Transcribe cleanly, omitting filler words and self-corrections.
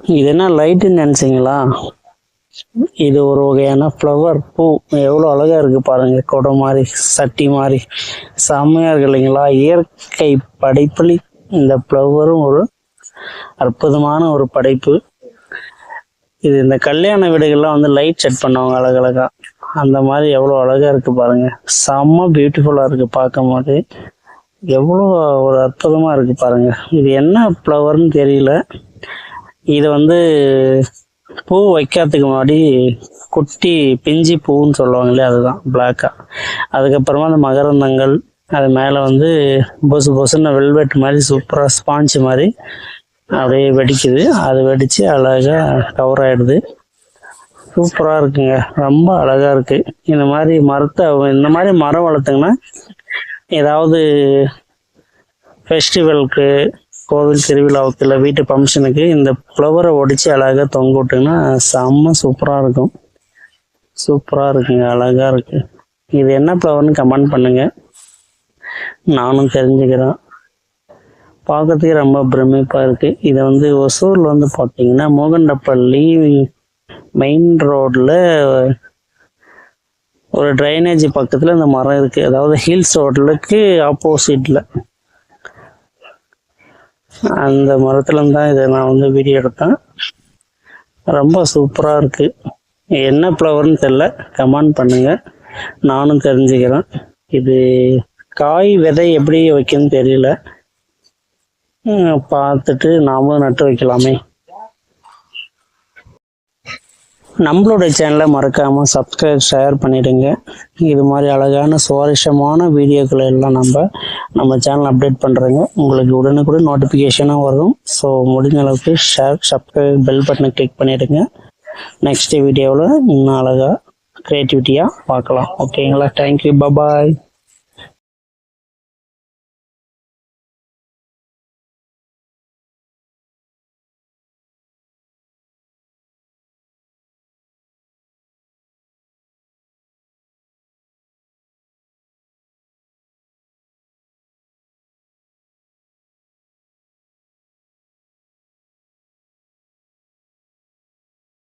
இது என்ன லைட்டுன்னு நினச்சிங்களா? இது ஒரு வகையான ஃப்ளவர் பூ. எவ்வளோ அழகாக இருக்குது பாருங்கள். கொடை மாதிரி, சட்டி மாதிரி செம்மையாக இருக்கு இல்லைங்களா? இயற்கை படைப்பில் இந்த ஃப்ளவரும் ஒரு அற்புதமான ஒரு படைப்பு. இது இந்த கல்யாண வீடுகள்லாம் வந்து லைட் செட் பண்ணுவாங்க அழகழகா. அந்த மாதிரி எவ்வளோ அழகாக இருக்குது பாருங்கள். செம்ம பியூட்டிஃபுல்லாக இருக்குது பார்க்கும் போது. எவ்வளோ ஒரு அற்புதமாக இருக்குது பாருங்கள். இது என்ன ஃப்ளவர்னு தெரியல. இது வந்து பூ வைக்கிறதுக்கு முன்னாடி குட்டி பிஞ்சி பூன்னு சொல்லுவாங்க இல்லையா, அதுதான் பிளாக்காக. அதுக்கப்புறமா அந்த மகரந்தங்கள் அது மேலே வந்து பொசு பொசுன்னு வெல்வெட் மாதிரி சூப்பராக ஸ்பாஞ்சு மாதிரி அப்படியே வெடிக்குது. அது வெடித்து அழகாக கவர் ஆகிடுது. சூப்பராக இருக்குங்க, ரொம்ப அழகாக இருக்குது. இந்த மாதிரி மரம் வளர்த்துங்கன்னா ஏதாவது ஃபெஸ்டிவலுக்கு, கோவில் திருவிழாவுக்கு, இல்லை வீட்டு ஃபங்க்ஷனுக்கு இந்த ஃப்ளவரை ஒடிச்சு அழகாக தொங்க விட்டிங்கன்னா செம்ம சூப்பராக இருக்கும். சூப்பராக இருக்குங்க, அழகாக இருக்குது. இது என்ன ஃப்ளவர்னு கமெண்ட் பண்ணுங்கள், நானும் தெரிஞ்சுக்கிறேன். பார்க்கறதுக்கு ரொம்ப பிரமிப்பாக இருக்குது. இதை வந்து ஒசூரில் வந்து பார்த்தீங்கன்னா மோகண்டப்பள்ளி மெயின் ரோடில் ஒரு ட்ரைனேஜ் பக்கத்தில் இந்த மரம் இருக்குது. அதாவது ஹில்ஸ் ரோட்லுக்கு ஆப்போசிட்டில் அந்த மரத்துலேருந்து தான் இதை நான் வந்து வீடியோ எடுத்தேன். ரொம்ப சூப்பராக இருக்குது. என்ன ஃப்ளவர்னு தெரில, கமெண்ட் பண்ணுங்கள், நானும் தெரிஞ்சுக்கிறேன். இது காய் விதை எப்படி வைக்கணும்னு தெரியல, பார்த்துட்டு நாமளும் நட்டு வைக்கலாமே. நம்மளோட சேனலை மறக்காமல் சப்ஸ்கிரைப், ஷேர் பண்ணிவிடுங்க. இது மாதிரி அழகான சுவாரஸ்யமான வீடியோக்களை எல்லாம் நம்ம சேனல் அப்டேட் பண்ணுறோங்க. உங்களுக்கு உடனுக்குடன் நோட்டிஃபிகேஷனாக வரும். ஸோ முடிஞ்ச அளவுக்கு ஷேர், சப்ஸ்கிரைப், பெல் பட்டனை கிளிக் பண்ணிவிடுங்க. நெக்ஸ்ட் வீடியோவில் இன்னும் அழகாக க்ரியேட்டிவிட்டியாக பார்க்கலாம். ஓகேங்களா? Thank you, bye bye.